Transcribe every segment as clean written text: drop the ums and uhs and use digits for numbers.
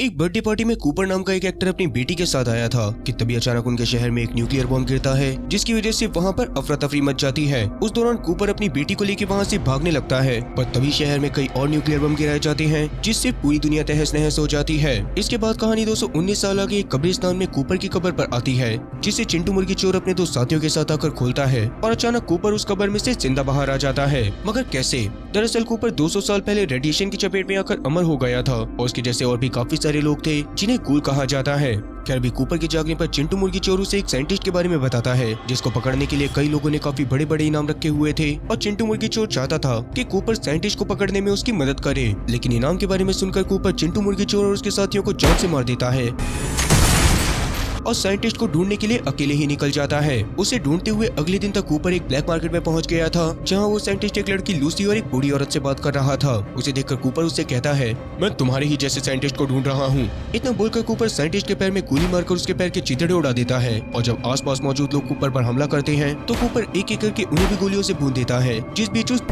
एक birthday party में Cooper नाम का एक एक्टर अपनी बेटी के साथ आया था कि तभी अचानक उनके शहर में एक न्यूक्लियर बॉम्ब गिरता है, जिसकी वजह से वहाँ पर अफरा तफरी मच जाती है। उस दौरान कूपर अपनी बेटी को लेकर वहाँ से भागने लगता है, पर तभी शहर में कई और न्यूक्लियर बम गिराए जाते हैं, जिससे पूरी दुनिया तहस नहस हो जाती है। इसके बाद कहानी 219 साल आगे एक कब्रिस्तान में कूपर की कब्र पर आती है, जिसे चिंटू मुर्गी चोर अपने दो साथियों के साथ आकर खोलता है और अचानक कूपर उस कब्र में से जिंदा बाहर आ जाता है। मगर कैसे? दरअसल कूपर 200 साल पहले रेडिएशन की चपेट में आकर अमर हो गया था और उसके जैसे और भी काफी सारे लोग थे जिन्हें गूल कहा जाता है। खैर भी कूपर के जागने पर चिंटू मुर्गी चोर उसे एक साइंटिस्ट के बारे में बताता है, जिसको पकड़ने के लिए कई लोगों ने काफी बड़े बड़े इनाम रखे हुए थे और चिंटू मुर्गी चोर चाहता था कि कूपर साइंटिस्ट को पकड़ने में उसकी मदद करे। लेकिन इनाम के बारे में सुनकर कूपर चिंटू मुर्गी चोर और उसके साथियों को जान से मार देता है और साइंटिस्ट को ढूंढने के लिए अकेले ही निकल जाता है। उसे ढूंढते हुए अगले दिन तक कूपर एक ब्लैक मार्केट में पहुंच गया था, जहां वो साइंटिस्ट एक लड़की लूसी और एक बूढ़ी औरत से बात कर रहा था। उसे देखकर कूपर उससे कहता है, मैं तुम्हारे ही जैसे साइंटिस्ट को ढूंढ रहा हूँ। इतना बोलकर कूपर साइंटिस्ट के पैर में गोली मारकर उसके पैर के चिथड़े उड़ा देता है और जब आसपास मौजूद लोग कूपर पर हमला करते हैं तो कूपर एक एक करके उन्हें भी गोलियों से भून देता है, जिस बीच उस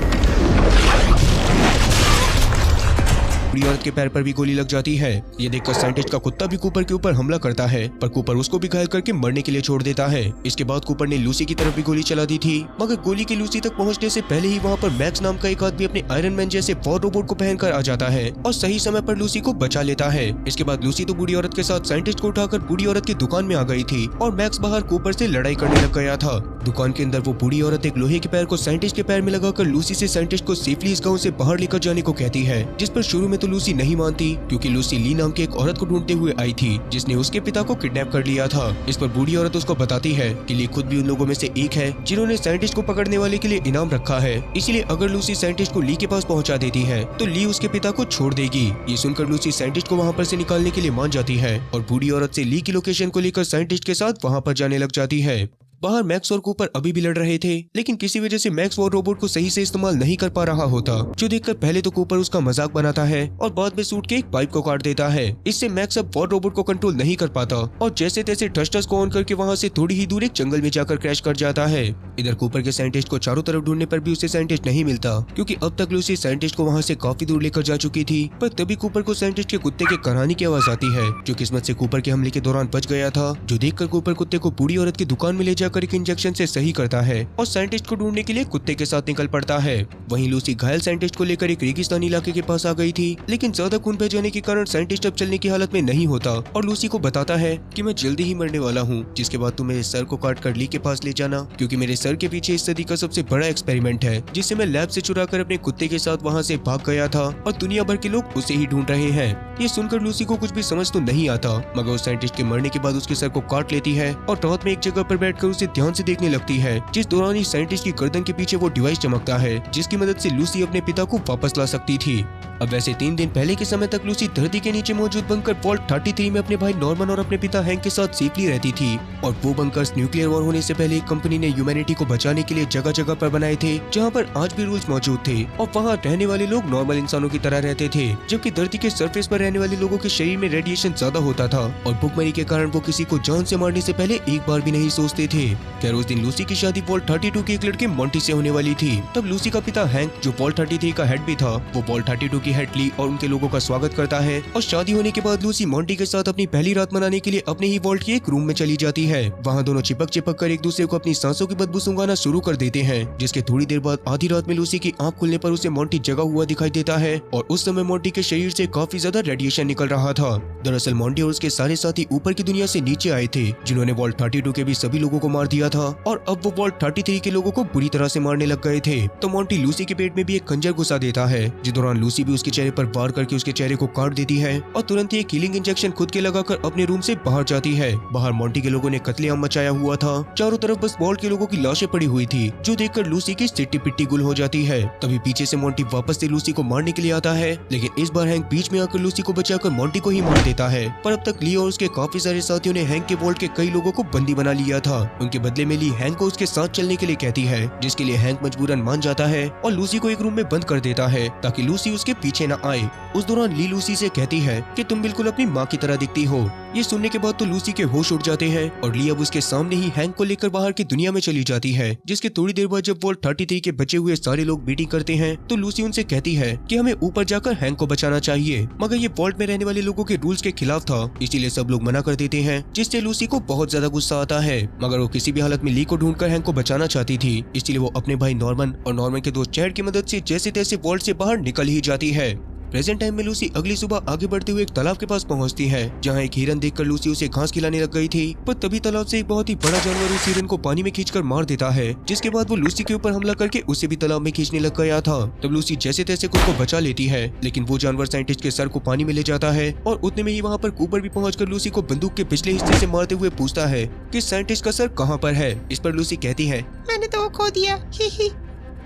बूढ़ी औरत के पैर पर भी गोली लग जाती है। ये देखकर साइंटिस्ट का कुत्ता भी कूपर के ऊपर हमला करता है, पर कूपर उसको भी घायल करके मरने के लिए छोड़ देता है। इसके बाद कूपर ने लूसी की तरफ भी गोली चला दी थी, मगर गोली के लूसी तक पहुंचने से पहले ही वहां पर मैक्स नाम का एक आदमी अपने आयरन मैन जैसे वॉर रोबोट को पहनकर आ जाता है और सही समय पर लूसी को बचा लेता है। इसके बाद लूसी तो बूढ़ी औरत के साथ साइंटिस्ट को उठाकर बूढ़ी औरत की दुकान में आ गई थी और मैक्स बाहर कूपर से लड़ाई करने लग गया था। दुकान के अंदर वो बूढ़ी औरत एक लोहे के पैर को साइंटिस्ट के पैर में लगाकर लूसी से साइंटिस्ट को सेफली इस गाँव से बाहर लेकर जाने को कहती है, जिस पर शुरू में तो लूसी नहीं मानती, क्योंकि लूसी ली नाम की एक औरत को ढूंढते हुए आई थी, जिसने उसके पिता को किडनैप कर लिया था। इस पर बूढ़ी औरत उसको बताती है कि ली खुद भी उन लोगों में से एक है जिन्होंने साइंटिस्ट को पकड़ने वाले के लिए इनाम रखा है, इसलिए अगर लूसी साइंटिस्ट को ली के पास पहुंचा देती है तो ली उसके पिता को छोड़ देगी। ये सुनकर लूसी साइंटिस्ट को वहाँ पर से निकालने के लिए मान जाती है और बूढ़ी औरत से ली की लोकेशन को लेकर साइंटिस्ट के साथ वहाँ पर जाने लग जाती है। बाहर मैक्स और कूपर अभी भी लड़ रहे थे, लेकिन किसी वजह से मैक्स वो रोबोट को सही से इस्तेमाल नहीं कर पा रहा होता, जो देखकर पहले तो कूपर उसका मजाक बनाता है और बाद में सूट के एक पाइप को काट देता है। इससे मैक्स अब वॉर रोबोट को कंट्रोल नहीं कर पाता और जैसे तैसे टस को ऑन करके वहाँ से थोड़ी ही दूर एक जंगल में जाकर क्रैश कर जाता है। इधर कूपर के साइंटिस्ट को चारों तरफ ढूंढने पर भी उसे साइंटिस्ट नहीं मिलता, क्योंकि अब तक लूसी साइंटिस्ट को वहाँ से काफी दूर लेकर जा चुकी थी। पर तभी कूपर को साइंटिस्ट के कुत्ते के कराने की आवाज आती है, जो किस्मत से कूपर के हमले के दौरान बच गया था, जो देखकर कूपर कुत्ते को बूढ़ी औरत की दुकान में ले जाकर एक इंजेक्शन से सही करता है और साइंटिस्ट को ढूंढने के लिए कुत्ते के साथ निकल पड़ता है। वहीं लूसी घायल साइंटिस्ट को लेकर एक रेगिस्तानी इलाके के पास आ गई थी, लेकिन ज्यादा खून बह जाने के कारण साइंटिस्ट अब चलने की हालत में नहीं होता और लूसी को बताता है कि मैं जल्दी ही मरने वाला हूँ, जिसके बाद तुम मेरे सर को काट कर ली के पास ले जाना, क्योंकि मेरे सर के पीछे इस सदी का सबसे बड़ा एक्सपेरिमेंट है, जिसे मैं लैब से चुरा कर अपने कुत्ते के साथ वहाँ से भाग गया था और दुनिया भर के लोग उसे ही ढूंढ रहे हैं। ये सुनकर लूसी को कुछ भी समझ तो नहीं आता, मगर उस साइंटिस्ट के मरने के बाद उसके सर को काट लेती है और रात में एक जगह पर बैठकर उसे ध्यान से देखने लगती है, जिस दौरान ही साइंटिस्ट की गर्दन के पीछे वो डिवाइस चमकता है, जिसकी मदद से लूसी अपने पिता को वापस ला सकती थी। अब वैसे 3 दिन पहले के समय तक लूसी धरती के नीचे मौजूद बंकर वॉल्ट 33 में अपने भाई नॉर्मन और अपने पिता हैंक के साथ सेफली रहती थी और वो बंकर्स न्यूक्लियर वॉर होने से पहले कंपनी ने ह्यूमैनिटी को बचाने के लिए जगह जगह पर बनाए थे, जहाँ पर आज भी रूल्स मौजूद थे और वहाँ रहने वाले लोग नॉर्मल इंसानों की तरह रहते थे, जबकि धरती के सरफेस पर रहने वाले लोगों के शरीर में रेडिएशन ज्यादा होता था और भुखमरी के कारण वो किसी को जान से मारने से पहले एक बार भी नहीं सोचते थे। खैर उस दिन लूसी की शादी वॉल्ट 32 के एक लड़के मॉन्टी से होने वाली थी। तब लूसी का पिता हैंक, जो वॉल्ट 33 का हेड भी था, वो वॉल्ट 32 की हेड ली और उनके लोगों का स्वागत करता है और शादी होने के बाद लूसी मॉन्टी के साथ अपनी पहली रात मनाने के लिए अपने ही वॉल्ट के एक रूम में चली जाती है। वहाँ दोनों चिपक चिपक कर एक दूसरे को अपनी सांसों की बदबू सूंघाना शुरू कर देते हैं, जिसके थोड़ी देर बाद आधी रात में लूसी की आंख खुलने पर उसे मॉन्टी जगा हुआ दिखाई देता है और उस समय मॉन्टी के शरीर से काफी ज्यादा रेडिएशन निकल रहा था। दरअसल मॉन्टी और उसके सारे साथी ऊपर की दुनिया से नीचे आए थे, जिन्होंने वॉल्ट 32 के भी सभी लोगों को मार दिया था और अब वो वॉल्ट 33 के लोगों को बुरी तरह से मारने लग गए थे। तो मॉन्टी लूसी के पेट में भी एक खंजर घुसा देता है, जिस दौरान लूसी भी उसके चेहरे पर वार करके उसके चेहरे को काट देती है और तुरंत ही एक हीलिंग इंजेक्शन खुद के लगाकर अपने रूम से बाहर जाती है। बाहर मॉन्टी के लोगों ने कत्लेआम मचाया हुआ था, चारों तरफ बस वॉल्ट के लोगों की लाशें पड़ी हुई थी, जो देखकर लूसी की सिट्टी पिट्टी गुल हो जाती है। तभी पीछे से मॉन्टी वापस से लूसी को मारने के लिए आता है, लेकिन इस बार हैंक बीच में आकर लूसी को बचाकर मॉन्टी को ही मार देता है। पर अब तक ली और उसके काफी सारे साथियों ने हैंक के वॉल्ट के कई लोगों को बंदी बना लिया था। उनके बदले में ली हैंक को उसके साथ चलने के लिए कहती है, जिसके लिए हैंक मजबूरन मान जाता है और लूसी को एक रूम में बंद कर देता है ताकि लूसी उसके पीछे न आए। उस दौरान ली लूसी से कहती है कि तुम बिल्कुल अपनी माँ की तरह दिखती हो। ये सुनने के बाद तो लूसी के होश उड़ जाते हैं और ली अब उसके सामने ही हैंक को लेकर बाहर की दुनिया में चली जाती है। जिसके थोड़ी देर बाद जब वॉल्ट 33 के बचे हुए सारे लोग मीटिंग करते हैं तो लूसी उनसे कहती है कि हमें ऊपर जाकर हैंक को बचाना चाहिए, मगर ये वॉल्ट में रहने वाले लोगों के रूल्स के खिलाफ था, इसीलिए सब लोग मना कर देते हैं, जिससे लूसी को बहुत ज्यादा गुस्सा आता है। मगर वो किसी भी हालत में ली को ढूंढकर हैंक को बचाना चाहती थी, इसलिए वो अपने भाई नॉर्मन और नॉर्मन के दोस्त चैड की मदद से जैसे तैसे वॉल्ट से बाहर निकल ही जाती है। प्रेजेंट टाइम में लूसी अगली सुबह आगे बढ़ते हुए एक तालाब के पास पहुंचती है, जहां एक हिरन देखकर लूसी उसे घास खिलाने लग गई थी, पर तभी तालाब से एक बहुत ही बड़ा जानवर उस हिरन को पानी में खींचकर मार देता है, जिसके बाद वो लूसी के ऊपर हमला करके उसे भी तालाब में खींचने लग गया था। तब लूसी जैसे तैसे खुद को बचा लेती है, लेकिन वो जानवर साइंटिस्ट के सर को पानी में ले जाता है और उतने में ही वहाँ पर कूपर भी पहुंचकर लूसी को बंदूक के पिछले हिस्से से मारते हुए पूछता है कि साइंटिस्ट का सर कहाँ पर है। इस पर लूसी कहती है, मैंने तो वो खो दिया।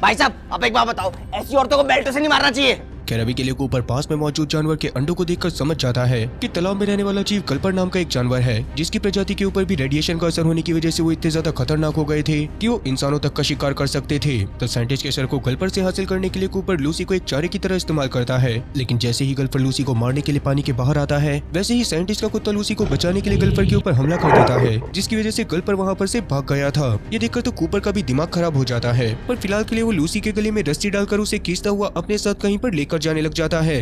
भाई साहब, आप एक बात बताओ, ऐसी औरतों को बेल्ट से नहीं मारना चाहिए। खैर अभी के लिए कूपर पास में मौजूद जानवर के अंडों को देखकर समझ जाता है कि तालाब में रहने वाला जीव गल्पर नाम का एक जानवर है, जिसकी प्रजाति के ऊपर भी रेडिएशन का असर होने की वजह से वो इतने ज्यादा खतरनाक हो गए थे कि वो इंसानों तक का शिकार कर सकते थे। तो साइंटिस्ट के सर को गल्पर से हासिल करने के लिए कूपर लूसी को एक चारे की तरह इस्तेमाल करता है, लेकिन जैसे ही गल्पर लूसी को मारने के लिए पानी के बाहर आता है, वैसे ही साइंटिस्ट का कुत्ता लूसी को बचाने के लिए गल्पर के ऊपर हमला कर देता है, जिसकी वजह से गल्पर वहाँ पर से भाग गया था। ये देखकर तो कूपर का भी दिमाग खराब हो जाता है, पर फिलहाल के लिए वो लूसी के गले में रस्सी डालकर उसे खींचता हुआ अपने साथ कहीं पर लेकर जाने लग जाता है।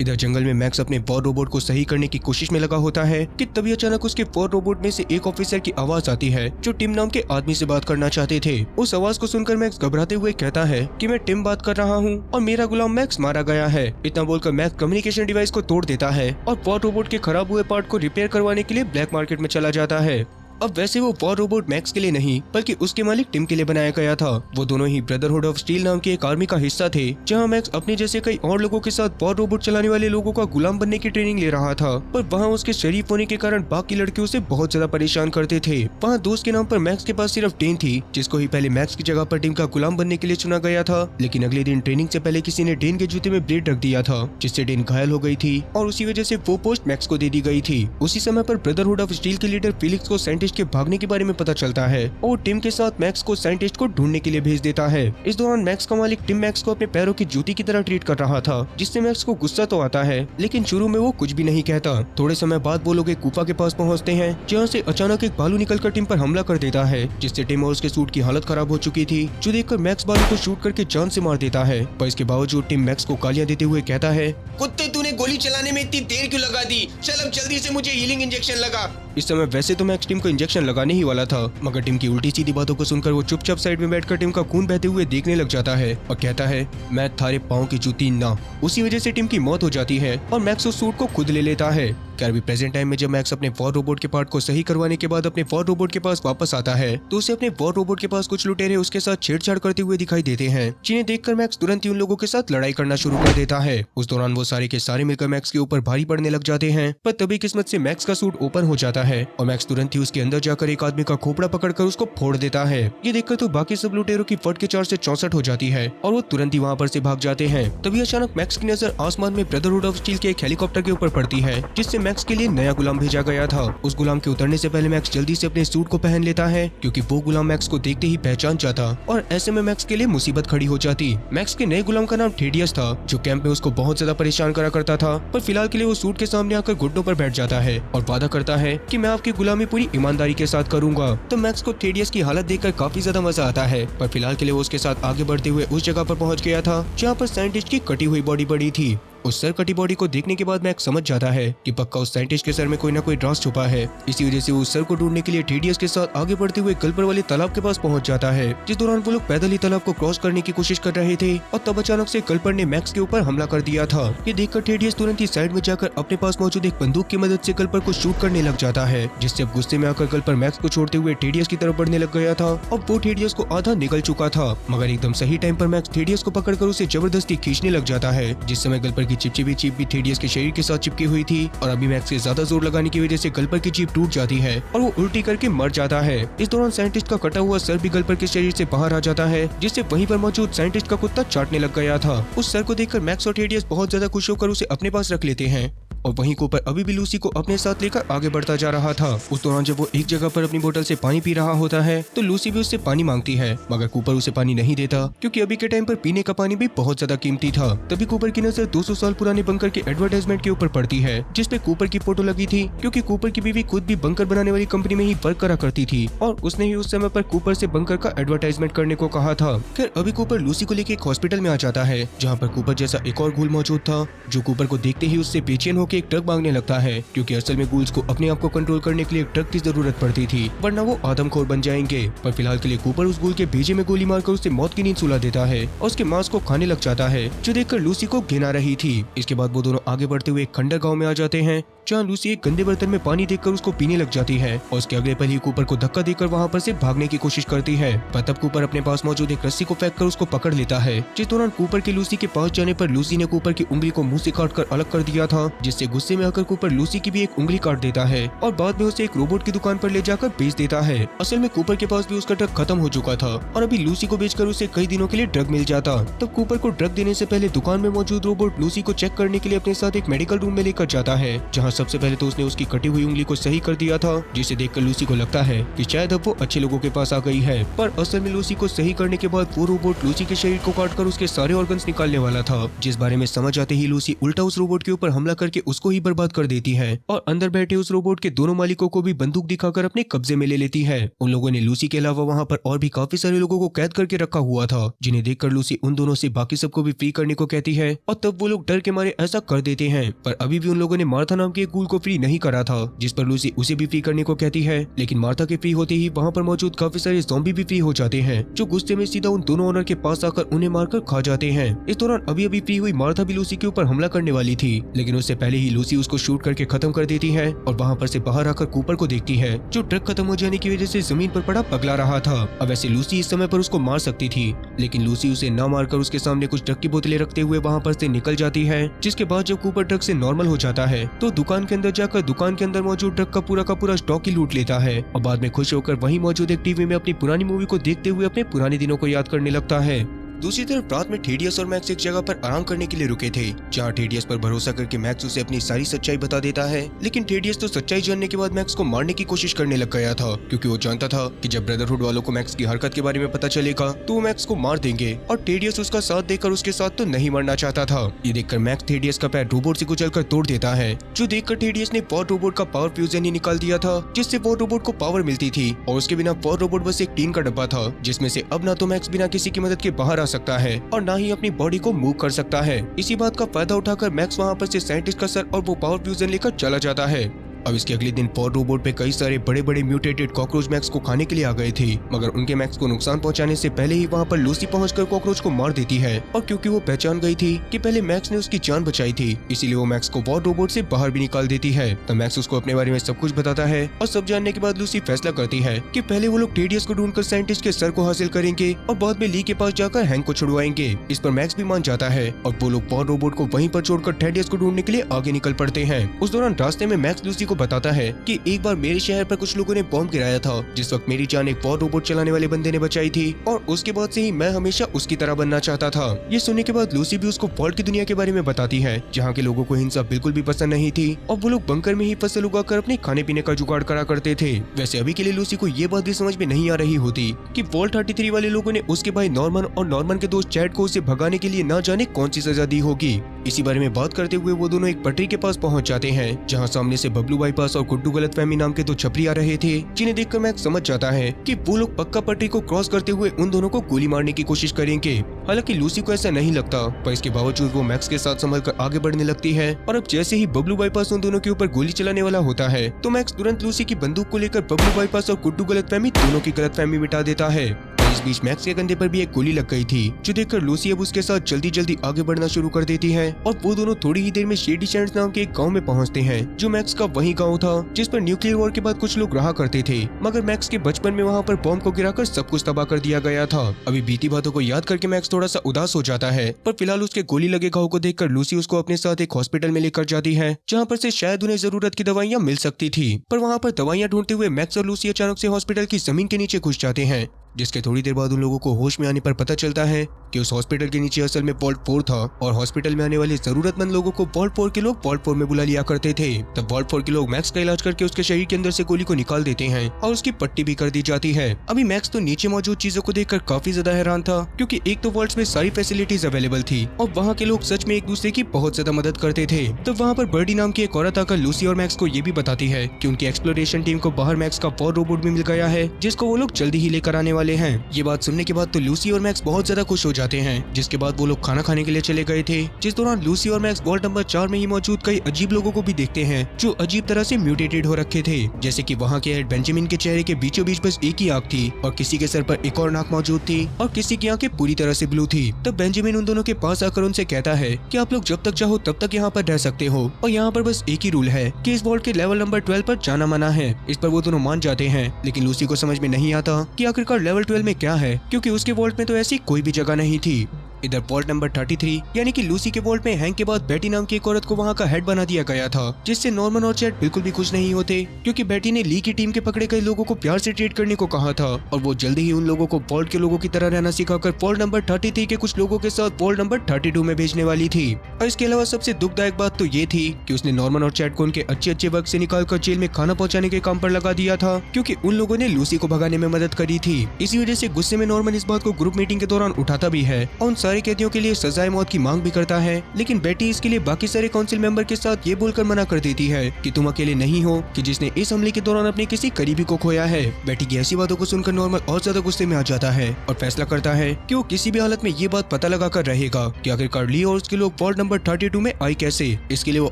इधर जंगल में मैक्स अपने वॉर रोबोट को सही करने की कोशिश में लगा होता है कि तभी अचानक उसके वॉर रोबोट में से एक ऑफिसर की आवाज आती है, जो टिम नाम के आदमी से बात करना चाहते थे। उस आवाज को सुनकर मैक्स घबराते हुए कहता है कि मैं टिम बात कर रहा हूँ और मेरा गुलाम मैक्स मारा गया है। इतना बोलकर मैक्स कम्युनिकेशन डिवाइस को तोड़ देता है और वॉर रोबोट के खराब हुए पार्ट को रिपेयर करवाने के लिए ब्लैक मार्केट में चला जाता है। अब वैसे वो वॉर रोबोट मैक्स के लिए नहीं बल्कि उसके मालिक टिम के लिए बनाया गया था। वो दोनों ही ब्रदरहुड ऑफ स्टील नाम की एक आर्मी का हिस्सा थे, जहां मैक्स अपने जैसे कई और लोगों के साथ वॉर रोबोट चलाने वाले लोगों का गुलाम बनने की ट्रेनिंग ले रहा था। पर वहां उसके शरीफ होने के कारण बाकी लड़के उसे बहुत ज्यादा परेशान करते थे। वहाँ दोस्त के नाम पर मैक्स के पास सिर्फ टेन थी, जिसको ही पहले मैक्स की जगह पर टिम का गुलाम बनने के लिए चुना गया था। लेकिन अगले दिन ट्रेनिंग से पहले किसी ने डेन के जूते में ब्लेड रख दिया था, जिससे डेन घायल हो गई थी और उसी वजह से वो पोस्ट मैक्स को दे दी गई थी। उसी समय पर ब्रदरहुड ऑफ स्टील के लीडर फिलिक्स को साइंटिस्ट के भागने के बारे में पता चलता है और टिम के साथ मैक्स को साइंटिस्ट को ढूंढने के लिए भेज देता है। इस दौरान मैक्स का मालिक टिम मैक्स को अपने पैरों की जूती की तरह ट्रीट कर रहा था, जिससे मैक्स को गुस्सा तो आता है, लेकिन शुरू में वो कुछ भी नहीं कहता। थोड़े समय बाद वो लोग एक गुफा के पास पहुंचते हैं, जहां से अचानक एक भालू निकलकर टिम पर हमला कर देता है, जिससे टिम और उसके सूट की हालत खराब हो चुकी थी, जो देखकर मैक्स भालू को शूट करके जान से मार देता है। पर इसके बावजूद टिम मैक्स को गालियां देते हुए कहता है, कुत्ते तूने गोली चलाने में इतनी देर क्यों लगा दी? चल अब जल्दी से मुझे हीलिंग इंजेक्शन लगा। इस समय वैसे तो मैक्स टिम को इंजेक्शन लगाने ही वाला था, मगर टिम की उल्टी सीधी बातों को सुनकर वो चुपचाप साइड में बैठकर टिम का खून बहते हुए देखने लग जाता है और कहता है, मैं थारे पाँव की जूती ना। उसी वजह से टिम की मौत हो जाती है और मैक्स उस सूट को खुद ले लेता है। क्या अभी प्रेजेंट टाइम में जब मैक्स अपने वॉर रोबोट के पार्ट को सही करवाने के बाद अपने वॉर रोबोट के पास वापस आता है, तो उसे अपने वॉर रोबोट के पास कुछ लुटेरे उसके साथ छेड़छाड़ करते हुए दिखाई देते हैं, जिन्हें देखकर मैक्स तुरंत ही उन लोगों के साथ लड़ाई करना शुरू कर देता है। उस दौरान वो सारे के सारे मिलकर मैक्स के ऊपर भारी पड़ने लग जाते हैं, पर तभी किस्मत से मैक्स का सूट ओपन हो जाता है और मैक्स तुरंत ही उसके अंदर जाकर एक आदमी का खोपड़ा पकड़कर उसको फोड़ देता है। ये देखकर तो बाकी सब लुटेरों की फट के 4 से 64 हो जाती है और वो तुरंत ही वहाँ पर से भाग जाते हैं। तभी अचानक मैक्स की नजर आसमान में ब्रदरहुड ऑफ स्टील के एक हेलीकॉप्टर के ऊपर पड़ती है, जिससे मैक्स के लिए नया गुलाम भेजा गया था। उस गुलाम के उतरने से पहले मैक्स जल्दी से अपने सूट को पहन लेता है, क्योंकि वो गुलाम मैक्स को देखते ही पहचान जाता और ऐसे में मैक्स के लिए मुसीबत खड़ी हो जाती। मैक्स के नए गुलाम का नाम थेडियस था, जो कैंप में उसको बहुत ज्यादा परेशान करा करता था, पर फिलहाल के लिए वो सूट के सामने आकर घुटनों पर बैठ जाता है और वादा करता है कि मैं आपकी गुलामी पूरी ईमानदारी के साथ करूंगा। तो मैक्स को थेडियस की हालत देखकर काफी ज्यादा मजा आता है, पर फिलहाल के लिए वो उसके साथ आगे बढ़ते हुए उस जगह पर पहुंच गया था जहाँ पर साइंटिस्ट की कटी हुई बॉडी पड़ी थी। उस सर कटी बॉडी को देखने के बाद मैक्स समझ जाता है कि पक्का उस साइंटिस्ट के सर में कोई ना कोई राज छुपा है। इसी वजह से वो उस सर को ढूंढने के लिए थेडियस के साथ आगे बढ़ते हुए गल्पर वाले तालाब के पास पहुंच जाता है, जिस दौरान वो लोग पैदल ही तालाब को क्रॉस करने की कोशिश कर रहे थे और तब अचानक से गल्पर ने मैक्स के ऊपर हमला कर दिया था। ये देखकर थेडियस तुरंत ही साइड में जाकर अपने पास मौजूद एक बंदूक की मदद से गल्पर को शूट करने लग जाता है, जिससे अब गुस्से में आकर गल्पर मैक्स को छोड़ते हुए थेडियस की तरफ बढ़ने लग गया था। अब वो थेडियस को आधा निकल चुका था, मगर एकदम सही टाइम पर मैक्स थेडियस को पकड़कर उसे जबरदस्ती खींचने लग जाता है, जिस समय गल्पर की चिपचिपी चीप भी थेडियस के शरीर के साथ चिपकी हुई थी और अभी मैक्स से ज्यादा जोर लगाने की वजह से गल्पर की जीभ टूट जाती है और वो उल्टी करके मर जाता है। इस दौरान साइंटिस्ट का कटा हुआ सर भी गल्पर के शरीर से बाहर आ जाता है, जिससे वहीं पर मौजूद साइंटिस्ट का कुत्ता चाटने लग गया था। उस सर को देखकर मैक्स और थेडियस बहुत ज्यादा खुश होकर उसे अपने पास रख लेते हैं। और वहीं कूपर अभी भी लूसी को अपने साथ लेकर आगे बढ़ता जा रहा था। उस दौरान जब वो एक जगह पर अपनी बोतल से पानी पी रहा होता है तो लूसी भी उससे पानी मांगती है, मगर कूपर उसे पानी नहीं देता क्योंकि अभी के टाइम पर पीने का पानी भी बहुत ज्यादा कीमती था। तभी कूपर की नजर 200 साल पुराने बंकर के एडवर्टाइजमेंट के ऊपर पड़ती है जिसपे कूपर की फोटो लगी थी, क्योंकि कूपर की बीवी खुद भी बंकर बनाने वाली कंपनी में ही वर्क करा करती थी और उसने ही उस समय पर कूपर से बंकर का एडवर्टाइजमेंट करने को कहा था। फिर अभी कूपर लूसी को लेकर एक हॉस्पिटल में आ जाता है जहाँ पर कूपर जैसा एक और गूल मौजूद था जो कूपर को देखते ही उससे बेचैन होकर एक ट्रक मांगने लगता है, क्योंकि असल में गूल्स को अपने आप को कंट्रोल करने के लिए एक ट्रक की जरूरत पड़ती थी, वरना वो आदमखोर बन जाएंगे। पर फिलहाल के लिए कूपर उस गूल के भेजे में गोली मारकर उसे मौत की नींद सुला देता है और उसके मांस को खाने लग जाता है, जो देखकर लूसी को घिन आ रही थी। इसके बाद वो दोनों आगे बढ़ते हुए एक खंडर गाँव में आ जाते हैं जहाँ लूसी एक गंदे बर्तन में पानी देखकर उसको पीने लग जाती है और उसके अगले पल ही कूपर को धक्का देकर वहाँ पर से भागने की कोशिश करती है। पर तब कूपर अपने पास मौजूद एक रस्सी को फेंककर उसको पकड़ लेता है, जिस दौरान कूपर के लूसी के पास जाने पर लूसी ने कूपर की उंगली को मुंह से काटकर अलग कर दिया था, जिससे गुस्से में आकर कूपर लूसी की भी एक उंगली काट देता है और बाद में उसे एक रोबोट की दुकान पर ले जाकर बेच देता है। असल में कूपर के पास भी उसका ड्रग खत्म हो चुका था और अभी लूसी को बेचकर उसे कई दिनों के लिए ड्रग मिल जाता। तब कूपर को ड्रग देने से पहले दुकान में मौजूद रोबोट लूसी को चेक करने के लिए अपने साथ एक मेडिकल रूम में लेकर जाता है, जहाँ सबसे पहले तो उसने उसकी कटी हुई उंगली को सही कर दिया था, जिसे देखकर लूसी को लगता है कि शायद अब वो अच्छे लोगों के पास आ गई है। पर असल में लूसी को सही करने के बाद वो रोबोट लूसी के शरीर को काटकर उसके सारे ऑर्गन्स निकालने वाला था, जिस बारे में समझ आते ही लूसी उल्टा उस रोबोट के ऊपर हमला करके उसको ही बर्बाद कर देती है और अंदर बैठे उस रोबोट के दोनों मालिकों को भी बंदूक दिखाकर अपने कब्जे में ले लेती है। उन लोगों ने लूसी के अलावा वहाँ पर और भी काफी सारे लोगों को कैद करके रखा हुआ था, जिन्हें देखकर लूसी उन दोनों से बाकी सबको भी फ्री करने को कहती है और तब वो लोग डर के मारे ऐसा कर देते हैं। पर अभी भी उन लोगों ने मार्था नाम के एक गूल को फ्री नहीं करा था, जिस पर लूसी उसे भी फ्री करने को कहती है। लेकिन मार्था के फ्री होते ही वहाँ पर मौजूद काफी सारे ज़ॉम्बी भी फ्री हो जाते हैं, जो गुस्से में सीधा उन दोनों ओनर के पास आकर उन्हें मारकर खा जाते हैं। इस दौरान अभी अभी फ्री हुई मार्था भी लूसी के ऊपर हमला करने वाली थी, लेकिन उससे पहले ही लूसी उसको शूट करके खत्म कर देती है और वहाँ पर से बाहर आकर कूपर को देखती है, जो ट्रक खत्म हो जाने की वजह से जमीन पर पड़ा पगला रहा था। अब वैसे लूसी इस समय पर उसको मार सकती थी, लेकिन लूसी उसे न मारकर उसके सामने कुछ ट्रक की बोतलें रखते हुए वहाँ पर से निकल जाती है। जिसके बाद जब कूपर ट्रक से नॉर्मल हो जाता है तो दुकान के अंदर जाकर दुकान के अंदर मौजूद ट्रक का पूरा स्टॉक ही लूट लेता है और बाद में खुश होकर वहीं मौजूद एक टीवी में अपनी पुरानी मूवी को देखते हुए अपने पुराने दिनों को याद करने लगता है। दूसरी तरफ रात में थेडियस और मैक्स एक जगह पर आराम करने के लिए रुके थे, जहाँ थेडियस पर भरोसा करके मैक्स उसे अपनी सारी सच्चाई बता देता है। लेकिन थेडियस तो सच्चाई जानने के बाद मैक्स को मारने की कोशिश करने लग गया था, क्योंकि वो जानता था कि जब ब्रदरहुड वालों को मैक्स की हरकत के बारे में पता चलेगा तो वो मैक्स को मार देंगे और थेडियस उसका साथ देकर उसके साथ तो नहीं मरना चाहता था। ये देखकर मैक्स थेडियस का पैर रोबोट से कुचलकर तोड़ देता है, जो देखकर थेडियस ने वॉर रोबोट का पावर फ्यूजन ही निकाल दिया था, जिससे वॉर रोबोट को पावर मिलती थी और उसके बिना वॉर रोबोट बस एक टीन का डब्बा था, जिसमें से अब ना तो मैक्स बिना किसी की मदद के बाहर आ सकता है और ना ही अपनी बॉडी को मूव कर सकता है। इसी बात का फायदा उठाकर मैक्स वहाँ पर से साइंटिस्ट का सर और वो पावर फ्यूजन लेकर चला जाता है। अब इसके अगले दिन वॉर रोबोट पे कई सारे बड़े बड़े म्यूटेटेड कॉकरोच मैक्स को खाने के लिए आ गए थे, मगर उनके मैक्स को नुकसान पहुंचाने से पहले ही वहाँ पर लूसी पहुंचकर कॉकरोच को मार देती है और क्योंकि वो पहचान गई थी कि पहले मैक्स ने उसकी जान बचाई थी, इसीलिए वो मैक्स को वॉर रोबोट से बाहर भी निकाल देती है। तो मैक्स उसको अपने बारे में सब कुछ बताता है और सब जानने के बाद लूसी फैसला करती है कि पहले वो लोग थेडियस को ढूंढकर साइंटिस्ट के सर को हासिल करेंगे और बाद में ली के पास जाकर हैंक को छुड़वाएंगे। इस पर मैक्स भी मान जाता है और वो लोग वॉर रोबोट को वहीं पर छोड़कर थेडियस को ढूंढने के लिए आगे निकल पड़ते हैं। उस दौरान रास्ते में मैक्स लूसी को बताता है कि एक बार मेरे शहर पर कुछ लोगों ने बॉम्ब गिराया था, जिस वक्त मेरी जान एक वॉर रोबोट चलाने वाले बंदे ने बचाई थी और उसके बाद से ही मैं हमेशा उसकी तरह बनना चाहता था। ये सुनने के बाद लूसी भी उसको वॉल्ट की दुनिया के बारे में बताती है, जहाँ के लोगों को हिंसा बिल्कुल भी पसंद नहीं थी और वो लोग बंकर में ही फसल उगाकर अपने खाने पीने का जुगाड़ करा करते थे। वैसे अभी के लिए लूसी को ये बात भी समझ में नहीं आ रही होती कि वॉल्ट 33 वाले लोगों ने उसके भाई नॉर्मन और नॉर्मन के दोस्त चैड को उसे भगाने के लिए न जाने कौन सी सजा दी होगी। इसी बारे में बात करते हुए वो दोनों एक पटरी के पास पहुंच जाते हैं, जहां सामने से बबलू बाईपास और गुड्डू गलतफहमी नाम के दो छपरी आ रहे थे, जिन्हें देखकर मैक्स समझ जाता है कि वो लोग पक्का पटरी को क्रॉस करते हुए उन दोनों को गोली मारने की कोशिश करेंगे। हालांकि लूसी को ऐसा नहीं लगता, पर इसके बावजूद वो मैक्स के साथ संभल कर आगे बढ़ने लगती है और अब जैसे ही बबलू बाईपास उन दोनों के ऊपर गोली चलाने वाला होता है तो मैक्स तुरंत लूसी की बंदूक को लेकर बबलू बाईपास और गुड्डू गलतफहमी दोनों की गलतफहमी मिटा देता है। इस बीच मैक्स के कंधे पर भी एक गोली लग गई थी, जो देखकर लूसी अब उसके साथ जल्दी जल्दी आगे बढ़ना शुरू कर देती है और वो दोनों थोड़ी ही देर में शेडी सैंड्स नाम के एक गांव में पहुंचते हैं, जो मैक्स का वही गांव था जिस पर न्यूक्लियर वॉर के बाद कुछ लोग रहा करते थे, मगर मैक्स के बचपन में वहां पर बॉम्ब को गिराकर सब कुछ तबाह कर दिया गया था। अभी बीती बातों को याद करके मैक्स थोड़ा सा उदास हो जाता है, पर फिलहाल उसके गोली लगे घाव को देखकर लूसी उसको अपने साथ एक हॉस्पिटल में लेकर जाती है, जहाँ पर से शायद उन्हें जरूरत की दवाइयाँ मिल सकती थी। पर वहाँ पर दवाइयाँ ढूंढते हुए मैक्स और लूसी अचानक से हॉस्पिटल की जमीन के नीचे घुस जाते हैं जिसके थोड़ी देर बाद उन लोगों को होश में आने पर पता चलता है कि उस हॉस्पिटल के नीचे असल में वॉल्ट 4 था और हॉस्पिटल में आने वाले जरूरतमंद लोगों को वॉल्ट 4 के लोग वॉल्ट 4 में बुला लिया करते थे। तब वॉल्ट 4 के लोग मैक्स का इलाज करके उसके शरीर के अंदर से गोली को निकाल देते हैं और उसकी पट्टी भी कर दी जाती है। अभी मैक्स तो नीचे मौजूद चीजों को देखकर काफी ज्यादा हैरान था, क्योंकि एक तो वॉल्ट्स में सारी फैसिलिटीज अवेलेबल थी और वहाँ के लोग सच में एक दूसरे की बहुत ज्यादा मदद करते थे। तो वहाँ पर बर्डी नाम की एक औरत आकर लूसी और मैक्स को ये भी बताती है कि उनकी एक्सप्लोरेशन टीम को बाहर मैक्स का वॉर रोबोट भी मिल गया है, जिसको वो लोग जल्दी ही लेकर आने वाले हैं। ये बात सुनने के बाद तो लूसी और मैक्स बहुत ज्यादा खुश हो जाते हैं, जिसके बाद वो लोग खाना खाने के लिए चले गए थे। जिस दौरान लूसी और मैक्स वॉल्ट नंबर 4 में ही मौजूद कई अजीब लोगों को भी देखते हैं जो अजीब तरह से म्यूटेटेड हो रखे थे। जैसे कि वहाँ के हेड बेंजामिन के चेहरे के बीचों बीच बस एक ही आंख थी और किसी के सर पर एक और नाक मौजूद थी और किसी की आंखें पूरी तरह से ब्लू थी। तब बेंजामिन उन दोनों के पास आकर उनसे कहता है कि आप लोग जब तक चाहो तब तक यहाँ पर रह सकते हो और यहाँ पर बस एक ही रूल है कि इस वॉल्ट के लेवल नंबर 12 पर जाना मना है। इस पर वो दोनों मान जाते हैं, लेकिन लूसी को समझ में नहीं आता कि आखिरकार लेवल 12 में क्या है, क्योंकि उसके वॉल्ट में तो ऐसी कोई भी जगह नहीं थी। इधर वॉल्ट नंबर 33 यानी कि लूसी के वॉल्ट में हैंक के बाद बेटी नाम की एक औरत को वहाँ का हेड बना दिया गया था, जिससे नॉर्मन और चैट बिल्कुल भी खुश नहीं होते, क्योंकि बेटी ने ली की टीम के पकड़े गए लोगों को प्यार से ट्रीट करने को कहा था और वो जल्दी ही उन लोगों को वॉल्ट के लोगों की तरह रहना सिखाकर वॉल्ट नंबर 33 के कुछ लोगों के साथ वॉल्ट नंबर 32 में भेजने वाली थी। और इसके अलावा सबसे दुखदायक बात तो ये थी कि उसने नॉर्मन और चैट को उनके अच्छे वक्त से निकालकर जेल में खाना पहुंचाने के काम पर लगा दिया था, क्योंकि उन लोगों ने लूसी को भगाने में मदद करी थी। इसी वजह से गुस्से में नॉर्मन इस बात को ग्रुप मीटिंग के दौरान उठाता भी है और उन सारे कैदियों के लिए सजाए मौत की मांग भी करता है, लेकिन बेटी इसके लिए बाकी सारे काउंसिल मेंबर के साथ ये बोलकर मना कर देती है कि तुम अकेले नहीं हो कि जिसने इस हमले के दौरान अपने किसी करीबी को खोया है। बेटी की ऐसी बातों को सुनकर नॉर्मन और ज्यादा गुस्से में आ जाता है और फैसला करता है कि वो किसी भी हालत में ये बात पता लगा कर रहेगा कि आखिरकार ली और उसके लोग वॉल्ट नंबर 32 में आई कैसे। इसके लिए वो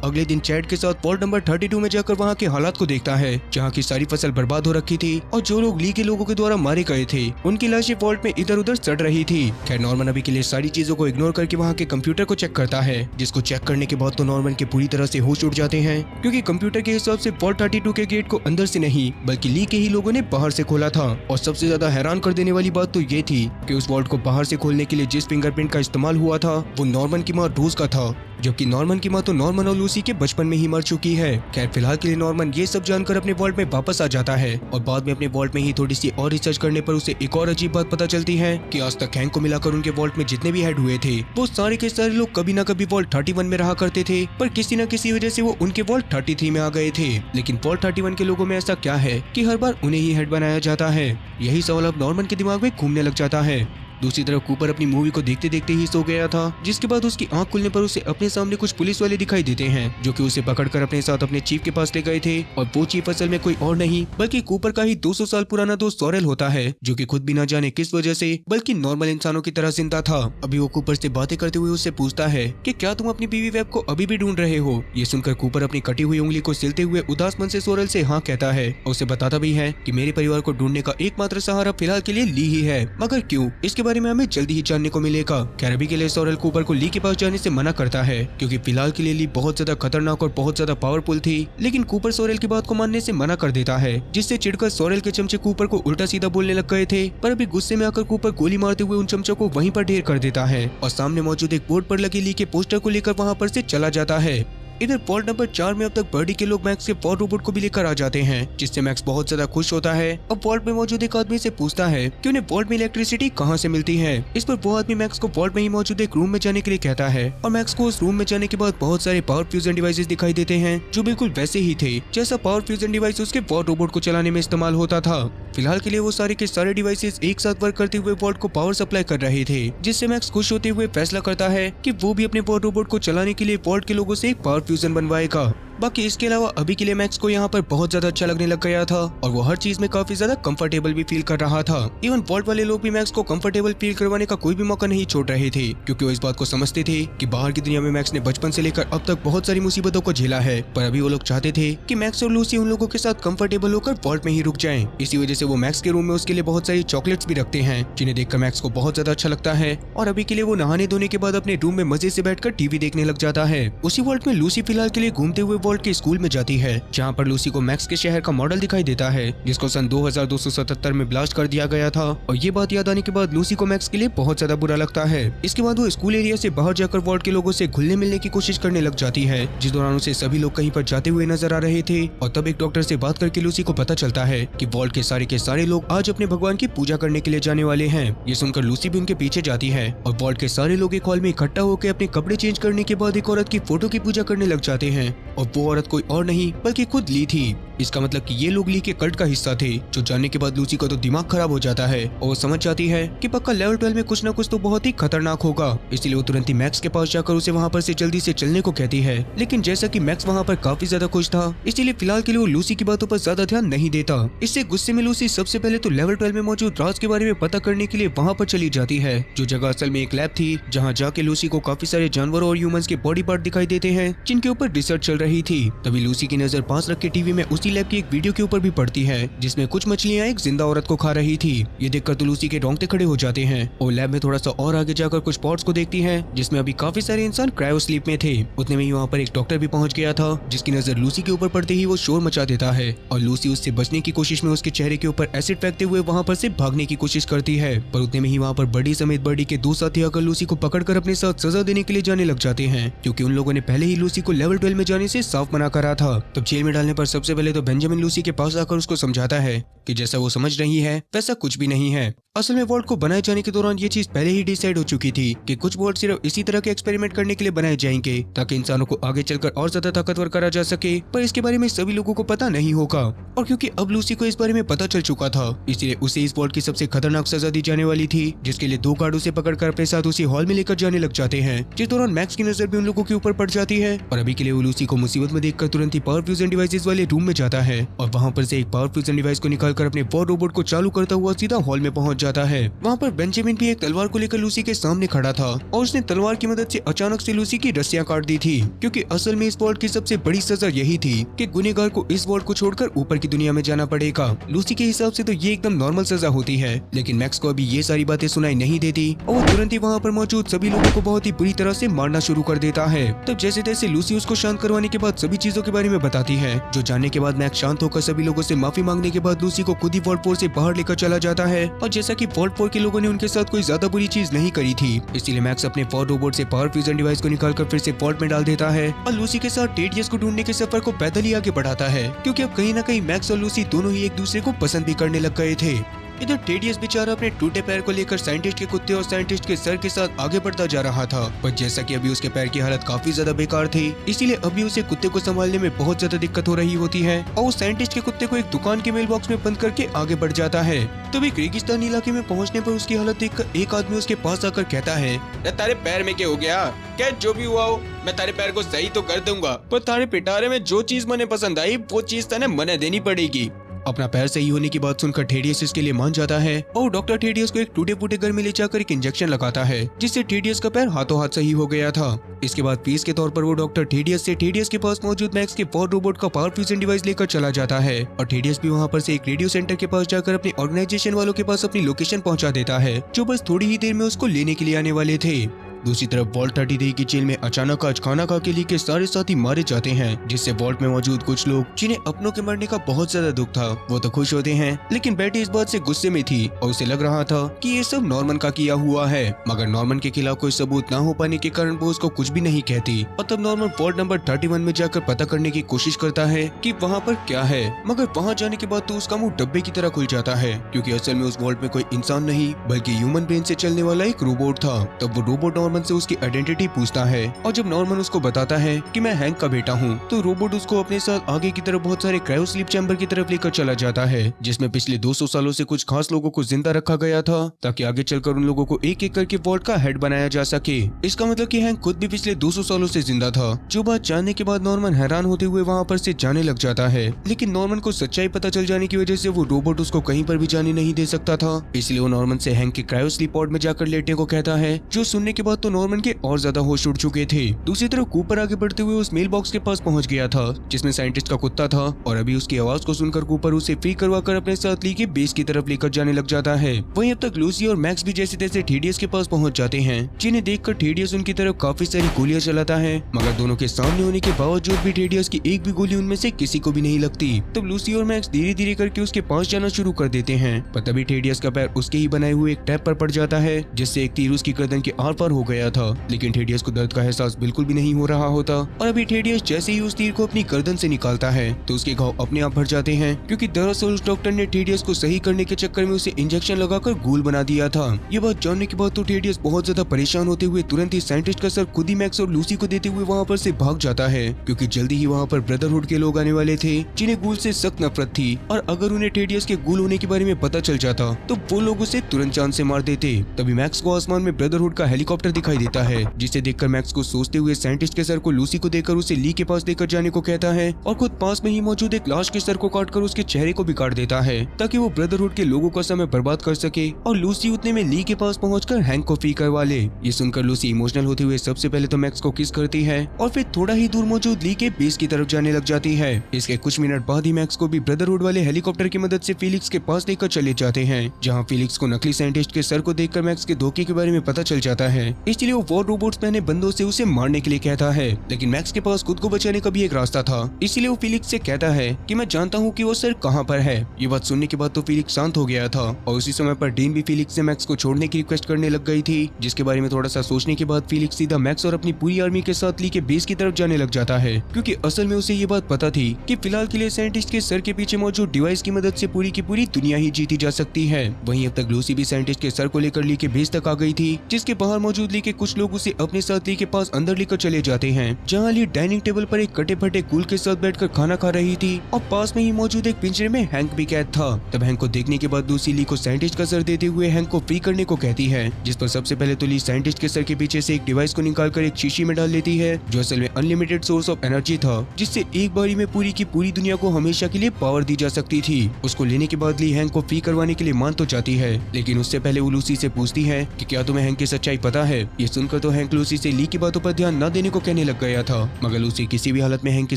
अगले दिन चैट के साथ वॉल्ट नंबर 32 में जाकर वहाँ के हालात को देखता है, जहाँ की सारी फसल बर्बाद हो रखी थी और जो लोग ली के लोगों के द्वारा मारे गए थे उनकी लाशें वॉल्ट में इधर उधर सड़ रही थी। खैर नॉर्मन अभी के लिए सारी चीजों को इग्नोर करके वहाँ के कंप्यूटर को चेक करता है, जिसको चेक करने के बाद तो नॉर्मन के पूरी तरह से होश उड़ जाते हैं, क्योंकि कंप्यूटर के हिसाब से वॉल्ट 32 के गेट को अंदर से नहीं बल्कि ली के ही लोगों ने बाहर से खोला था। और सबसे ज्यादा हैरान कर देने वाली बात तो ये थी कि उस वॉल्ट को बाहर से खोलने के लिए जिस फिंगरप्रिंट का इस्तेमाल हुआ था वो नॉर्मन की माँ रोज का था, जबकि नॉर्मन की माँ तो नॉर्मन और लूसी के बचपन में ही मर चुकी है। खैर फिलहाल के लिए नॉर्मन ये सब जानकर अपने वॉल्ट में वापस आ जाता है और बाद में अपने वॉल्ट में ही थोड़ी सी और रिसर्च करने पर उसे एक और अजीब बात पता चलती है कि आज तक हैंक को मिलाकर उनके वॉल्ट में जितने भी हेड हुए थे वो सारे के सारे लोग कभी ना कभी वॉल्ट 31 में रहा करते थे, पर किसी न किसी वजह से वो उनके वॉल्ट 33 में आ गए थे। लेकिन वॉल्ट 31 के लोगों में ऐसा क्या है कि हर बार उन्हें ही हेड बनाया जाता है? यही सवाल अब नॉर्मन के दिमाग में घूमने लग जाता है। दूसरी तरफ कूपर अपनी मूवी को देखते देखते ही सो गया था, जिसके बाद उसकी आंख खुलने पर उसे अपने सामने कुछ पुलिस वाले दिखाई देते हैं जो कि उसे पकड़कर अपने साथ अपने चीफ के पास ले गए थे। और वो चीफ असल में कोई और नहीं बल्कि कूपर का ही 200 साल पुराना दोस्त सॉरेल होता है, जो कि खुद भी ना जाने किस वजह से बल्कि नॉर्मल इंसानों की तरह जिंदा था। अभी वो कूपर से बातें करते हुए उससे पूछता है कि क्या तुम अपनी बीवी वेब को अभी भी ढूंढ रहे हो? ये सुनकर कूपर अपनी कटी हुई उंगली को सिलते हुए उदास मन से सॉरेल से हाँ कहता है और उसे बताता भी है कि मेरे परिवार को ढूंढने का एकमात्र सहारा फिलहाल के लिए ली ही है, मगर क्यों इसके बारे में हमें जल्दी ही जानने को मिलेगा। खैर अभी के लिए सॉरेल कूपर को ली के पास जाने से मना करता है, क्योंकि फिलहाल के लिए ली बहुत ज्यादा खतरनाक और बहुत ज्यादा पावरफुल थी। लेकिन कूपर सॉरेल की बात को मानने से मना कर देता है, जिससे चिढ़कर सॉरेल के चमचे कूपर को उल्टा सीधा बोलने लग गए थे। पर अभी गुस्से में आकर कूपर गोली मारते हुए उन चमचों को वहीं पर ढेर कर देता है और सामने मौजूद एक बोर्ड पर लगे ली के पोस्टर को लेकर वहाँ पर से चला जाता है। इधर वॉल्ट नंबर 4 में अब तक बर्डी के लोग मैक्स के वॉर रोबोट को भी लेकर आ जाते हैं, जिससे मैक्स बहुत ज्यादा खुश होता है। अब वॉल्ट में मौजूद एक आदमी से पूछता है कि उन्हें वॉल्ट में इलेक्ट्रिसिटी कहाँ से मिलती है। इस पर वो आदमी मैक्स को वॉल्ट में ही मौजूद एक रूम में जाने के लिए कहता है और मैक्स को उस रूम में जाने के बाद बहुत सारे पावर फ्यूजन डिवाइसेस दिखाई देते हैं, जो बिल्कुल वैसे ही थे जैसा पावर फ्यूजन डिवाइस उसके वॉर रोबोट को चलाने में इस्तेमाल होता था। फिलहाल के लिए वो सारे के सारे डिवाइसेस एक साथ वर्क करते हुए वॉल्ट को पावर सप्लाई कर रहे थे, जिससे मैक्स खुश होते हुए फैसला करता है कि वो भी अपने वॉर रोबोट को चलाने के लिए वॉल्ट के लोगों से एक पावर फ्यूजन बनवाएगा। बाकी इसके अलावा अभी के लिए मैक्स को यहाँ पर बहुत ज्यादा अच्छा लगने लग गया था और वो हर चीज में काफी ज्यादा कंफर्टेबल भी फील कर रहा था। इवन वॉल्ट वाले लोग भी मैक्स को कंफर्टेबल फील करवाने का कोई भी मौका नहीं छोड़ रहे थे, क्योंकि वो इस बात को समझते थे कि बाहर की दुनिया में मैक्स ने बचपन से लेकर अब तक बहुत सारी मुसीबतों को झेला है, पर अभी वो लोग चाहते थे कि मैक्स और लूसी उन लोगों के साथ कंफर्टेबल होकर वॉल्ट में ही रुक जाएं। इसी वजह से वो मैक्स के रूम में उसके लिए बहुत सारी चॉकलेट्स भी रखते हैं, जिन्हें देखकर मैक्स को बहुत ज्यादा अच्छा लगता है। और अभी के लिए वो नहाने धोने के बाद अपने रूम में मजे से बैठकर टीवी देखने लग जाता है। उसी वॉल्ट में लूसी फिलहाल के लिए घूमते हुए वॉल्ट के स्कूल में जाती है, जहाँ पर लूसी को मैक्स के शहर का मॉडल दिखाई देता है जिसको सन 2277 में ब्लास्ट कर दिया गया था। और ये बात याद आने के बाद लूसी को मैक्स के लिए बहुत ज्यादा बुरा लगता है। इसके बाद वो स्कूल एरिया से बाहर जाकर वॉल्ट के लोगों से घुलने मिलने की कोशिश करने लग जाती है, जिस दौरान उसे सभी लोग कहीं पर जाते हुए नजर आ रहे थे। और तब एक डॉक्टर से बात करके लूसी को पता चलता है कि वॉल्ट के सारे लोग आज अपने भगवान की पूजा करने के लिए जाने वाले हैं। ये सुनकर लूसी भी उनके पीछे जाती है और वॉल्ट के सारे लोग एक हॉल में इकट्ठा होकर अपने कपड़े चेंज करने के बाद एक औरत की फोटो की पूजा करने लग जाते हैं। और वो औरत कोई और नहीं बल्कि खुद ली थी। इसका मतलब कि ये लोग ली के कल्ट का हिस्सा थे, जो जानने के बाद लूसी का तो दिमाग खराब हो जाता है और वो समझ जाती है कि पक्का लेवल 12 में कुछ न कुछ तो बहुत ही खतरनाक होगा। इसलिए वो तुरंत ही मैक्स के पास जाकर उसे वहाँ पर से जल्दी से चलने को कहती है। लेकिन जैसा कि मैक्स वहाँ पर काफी ज्यादा खुश था, इसलिए फिलहाल के लिए वो लूसी की बातों पर ज्यादा ध्यान नहीं देता। इससे गुस्से में लूसी सबसे पहले तो लेवल 12 में मौजूद राज के बारे में पता करने के लिए वहाँ पर चली जाती है, जो जगह असल में एक लैब थी, जहाँ जाके लूसी को काफी सारे जानवरों और ह्यूमंस के बॉडी पार्ट दिखाई देते हैं जिनके ऊपर रिसर्च चल रही थी। तभी लूसी की नजर पास रख के टीवी में उसी लैब की एक वीडियो के ऊपर भी पड़ती है, जिसमें कुछ मछलियां एक जिंदा औरत को खा रही थी। ये देखकर तो लूसी के रोंगटे खड़े हो जाते हैं और लैब में थोड़ा सा और आगे जाकर कुछ पॉट्स को देखती है, जिसमें अभी काफी सारे इंसान क्रायो स्लीप में थे। उतने में ही वहाँ पर एक डॉक्टर भी पहुंच गया था, जिसकी नजर लूसी के ऊपर पड़ते ही वो शोर मचा देता है और लूसी उससे बचने की कोशिश में उसके चेहरे के ऊपर एसिड फेंकते हुए वहाँ पर से भागने की कोशिश करती है। पर उतने में ही वहाँ पर बर्डी समेत बर्डी के 2 साथी आकर लूसी को पकड़कर अपने साथ सजा देने के लिए जाने लग जाते हैं, क्योंकि उन लोगों ने पहले ही लूसी को लेवल 12 में जाने से साफ मना करा था। तब जेल में डालने पर सबसे पहले तो बेंजामिन लूसी के पास आकर उसको समझाता है कि जैसा वो समझ रही है वैसा कुछ भी नहीं है। असल में वॉल्ट को बनाए जाने के दौरान ये चीज पहले ही डिसाइड हो चुकी थी कि कुछ वॉल्ट सिर्फ इसी तरह के एक्सपेरिमेंट करने के लिए बनाए जाएंगे ताकि इंसानों को आगे चलकर और ज्यादा ताकतवर करा जा सके, पर इसके बारे में सभी लोगों को पता नहीं होगा। और क्योंकि अब लूसी को इस बारे में पता चल चुका था, इसलिए उसे इस वॉल्ट की सबसे खतरनाक सजा दी जाने वाली थी, जिसके लिए 2 गार्ड उसे पकड़कर अपने साथ उसी हॉल में लेकर जाने लग जाते हैं, जिस दौरान मैक्स की नजर भी उन लोगों के ऊपर पड़ जाती है। और अभी के लिए वो लूसी को मुसीबत में देखकर तुरंत ही पावर फ्यूजन डिवाइसेस वाले रूम में जाता है और वहाँ पर से एक पावर फ्यूजन डिवाइस को निकालकर अपने वॉर रोबोट को चालू करता हुआ सीधा हॉल में पहुंच जाता है। वहाँ पर बेंजामिन भी एक तलवार को लेकर लूसी के सामने खड़ा था और उसने तलवार की मदद से अचानक से लूसी की रस्सियां काट दी थी, क्योंकि असल में इस वॉल्ट की सबसे बड़ी सजा यही थी कि गुनहगार को इस वॉल्ट को छोड़कर ऊपर की दुनिया में जाना पड़ेगा। लूसी के हिसाब से तो ये एकदम नॉर्मल सजा होती है, लेकिन मैक्स को अभी ये सारी बातें सुनाई नहीं देती और वो तुरंत ही वहाँ पर मौजूद सभी लोगों को बहुत ही बुरी तरह से मारना शुरू कर देता है। तब जैसे तैसे लूसी उसको शांत करवाने के बाद सभी चीजों के बारे में बताती है, जो जानने के बाद मैक्स शांत होकर सभी लोगों से माफी मांगने के बाद लूसी को खुद ही वॉल्ट 4 से बाहर लेकर चला जाता है। और जैसा कि वॉल्ट 4 के लोगों ने उनके साथ कोई ज्यादा बुरी चीज नहीं करी थी, इसलिए मैक्स अपने वॉर रोबोट से पावर फ्यूजन डिवाइस को निकालकर फिर से वॉल्ट में डाल देता है और लूसी के साथ टेडियस को ढूंढने के सफर को पैदल ही आगे बढ़ाता है, क्योंकि अब कहीं न कहीं मैक्स और लूसी दोनों ही एक दूसरे को पसंद भी करने लग गए थे। इधर टेडियस बेचारा अपने टूटे पैर को लेकर साइंटिस्ट के कुत्ते और साइंटिस्ट के सर के साथ आगे बढ़ता जा रहा था, पर जैसा कि अभी उसके पैर की हालत काफी ज्यादा बेकार थी, इसीलिए अभी उसे कुत्ते को संभालने में बहुत ज्यादा दिक्कत हो रही होती है और वो साइंटिस्ट के कुत्ते को एक दुकान के मेल बॉक्स में बंद करके आगे बढ़ जाता है। तब एक रेगिस्तानी इलाके में पहुंचने पर उसकी हालत देखकर एक आदमी उसके पास आकर कहता है, तारे पैर में क्या हो गया? क्या जो भी हुआ हो मैं तारे पैर को सही तो कर दूंगा, पर तारे पिटारे में जो चीज मने पसंद आई वो चीज तने मने देनी पड़ेगी। अपना पैर सही होने की बात सुनकर टेडियस इसके लिए मान जाता है और डॉक्टर टेडियस को एक टूटे फूटे घर में ले जाकर एक इंजेक्शन लगाता है, जिससे टेडियस का पैर हाथों हाथ सही हो गया था। इसके बाद फीस के तौर पर वो डॉक्टर टेडियस से टेडियस के पास मौजूद मैक्स के वॉर रोबोट का पावर फ्यूजन डिवाइस लेकर चला जाता है और टेडियस भी वहाँ पर से एक रेडियो सेंटर के पास जाकर अपने ऑर्गेनाइजेशन वालों के पास अपनी लोकेशन पहुँचा देता है, जो बस थोड़ी ही देर में उसको लेने के लिए आने वाले थे। दूसरी तरफ वॉल्ट 33 की जेल में अचानक आज खाना खा के ली के सारे साथी मारे जाते हैं, जिससे वॉल्ट में मौजूद कुछ लोग जिन्हें अपनों के मरने का बहुत ज्यादा दुख था वो तो खुश होते हैं, लेकिन बेटी इस बात से गुस्से में थी और उसे लग रहा था कि ये सब नॉर्मन का किया हुआ है, मगर नॉर्मन के खिलाफ कोई सबूत ना हो पाने के कारण वो उसको कुछ भी नहीं कहती। और तब नॉर्मन वॉल्ट नंबर 31 में जाकर पता करने की कोशिश करता है कि वहाँ पर क्या है, मगर वहाँ जाने के बाद तो उसका मुंह डब्बे की तरह खुल जाता है, क्योंकि असल में उस वॉल्ट में कोई इंसान नहीं बल्कि ह्यूमन ब्रेन से चलने वाला एक रोबोट था। तब वो रोबोट नॉर्मन से उसकी आइडेंटिटी पूछता है और जब नॉर्मन उसको बताता है कि मैं हैंक का बेटा हूँ, तो रोबोट उसको अपने साथ आगे की तरफ बहुत सारे क्रायो स्लीप चैम्बर की तरफ लेकर चला जाता है, जिसमें पिछले 200 सालों से कुछ खास लोगों को जिंदा रखा गया था ताकि आगे चलकर उन लोगों को एक एक करके वॉल्ट का हेड बनाया जा सके। इसका मतलब कि हैंक खुद भी पिछले 200 सालों से जिंदा था। जो बात जानने के बाद नॉर्मन हैरान होते हुए वहाँ पर से जाने लग जाता है, लेकिन नॉर्मन को सच्चाई पता चल जाने की वजह से वो रोबोट उसको कहीं पर भी जाने नहीं दे सकता था, इसलिए वो नॉर्मन से हैंक के क्रायो स्लीप पॉड में जाकर लेटने को कहता है, जो सुनने के बाद तो नॉर्मन के और ज्यादा होश उड़ चुके थे। दूसरी तरफ कूपर आगे बढ़ते हुए उस मेल बॉक्स के पास पहुंच गया था जिसमें साइंटिस्ट का कुत्ता था और अभी उसकी आवाज को सुनकर कूपर उसे फ्री करवाकर अपने साथ ली के बेस की तरफ लेकर जाने लग जाता है। वहीं अब तक लूसी और मैक्स भी जैसे तैसे टीडीएस के पास पहुंच जाते हैं, जिन्हें देखकर टीडीएस उनकी तरफ काफी सारी गोलियां चलाता है, मगर दोनों के सामने होने के बावजूद भी टीडीएस की एक भी गोली उनमें से किसी को भी नहीं लगती। तब लूसी और मैक्स धीरे धीरे करके उसके पास जाना शुरू कर देते हैं, पर तभी टीडीएस का पैर उसके ही बनाए हुए एक टैप पर पड़ जाता है जिससे एक तीर उसकी गर्दन के आर पार हो गया था। लेकिन टीडीएस को दर्द का एहसास बिल्कुल भी नहीं हो रहा होता और अभी टीडीएस जैसे ही उस तीर को अपनी गर्दन से निकालता है तो उसके घाव अपने आप भर जाते हैं, क्योंकि दरअसल उस डॉक्टर ने टीडीएस को सही करने के चक्कर में उसे इंजेक्शन लगाकर गूल बना दिया था। ये बात जानने के बाद तो टीडीएस बहुत ज्यादा परेशान होते हुए तुरंत ही साइंटिस्ट का सर खुद ही मैक्स और लूसी को देते हुए वहाँ पर से भाग जाता है, क्योंकि जल्दी ही वहाँ पर ब्रदरहुड के लोग आने वाले थे जिन्हें गूल से सख्त नफरत थी और अगर उन्हें टीडीएस के गूल होने के बारे में पता चल जाता तो वो लोग उसे तुरंत जान से मार देते। तभी मैक्स को आसमान में ब्रदरहुड का हेलीकॉप्टर दिखाई देता है, जिसे देखकर मैक्स को सोचते हुए साइंटिस्ट के सर को लूसी को देकर उसे ली के पास लेकर जाने को कहता है और खुद पास में ही मौजूद एक लाश के सर को काटकर उसके चेहरे को भी काट देता है ताकि वो ब्रदरहुड के लोगों का समय बर्बाद कर सके और लूसी उतने में ली के पास पहुंचकर हैंक को फ्री करवा ले। ये सुनकर लूसी इमोशनल होते हुए सबसे पहले तो मैक्स को किस करती है और फिर थोड़ा ही दूर मौजूद ली के बेस की तरफ जाने लग जाती है। इसके कुछ मिनट बाद ही मैक्स को भी ब्रदरहुड वाले हेलीकॉप्टर की मदद से फिलिक्स के पास लेकर चले जाते हैं, जहाँ फिलिक्स को नकली साइंटिस्ट के सर को देखकर मैक्स के धोखे के बारे में पता चल जाता है, इसलिए वो वॉर रोबोट्स पहने बंदों से उसे मारने के लिए कहता है। लेकिन मैक्स के पास खुद को बचाने का भी एक रास्ता था, इसलिए वो फिलिक्स से कहता है कि मैं जानता हूँ कि वो सर कहाँ पर है। ये बात सुनने के बाद तो फिलिक्स शांत हो गया था और उसी समय पर डीन भी फिलिक्स से मैक्स को छोड़ने की रिक्वेस्ट करने लग गई थी, जिसके बारे में थोड़ा सा सोचने के बाद फिलिक्स सीधा मैक्स और अपनी पूरी आर्मी के साथ ली के बेस की तरफ जाने लग जाता है, क्योंकि असल में उसे ये बात पता थी कि फिलहाल के लिए साइंटिस्ट के सर के पीछे मौजूद डिवाइस की मदद से पूरी की पूरी दुनिया ही जीती जा सकती है। वहीं अब तक लूसी भी साइंटिस्ट के सर को लेकर ली के बेस तक आ गई थी, जिसके बाहर मौजूद ली के कुछ लोग उसे अपने साथ ली के पास अंदर लेकर चले जाते हैं, जहाँ ली डाइनिंग टेबल पर एक कटे फटे कूल के साथ बैठकर खाना खा रही थी और पास में ही मौजूद एक पिंजरे में हैंक भी कैद था। तब हैंक को देखने के बाद लूसी ली को साइंटिस्ट का सर देते हुए हैंक को फ्री करने को कहती है, जिस पर सबसे पहले तो ली साइंटिस्ट के सर के पीछे से एक डिवाइस को निकालकर एक शीशी में डाल लेती है, जो असल में अनलिमिटेड सोर्स ऑफ एनर्जी था, जिससे एक बारी में पूरी की पूरी दुनिया को हमेशा के लिए पावर दी जा सकती थी। उसको लेने के बाद ली हैंक को फ्री करवाने के लिए मान तो जाती है, लेकिन उससे पहले वो लूसी से पूछती है कि क्या तुम्हें हैंक की सच्चाई पता है। ये सुनकर तो हैंक लूसी से ली की बातों पर ध्यान न देने को कहने लग गया था, मगर लूसी किसी भी हालत में हैंक की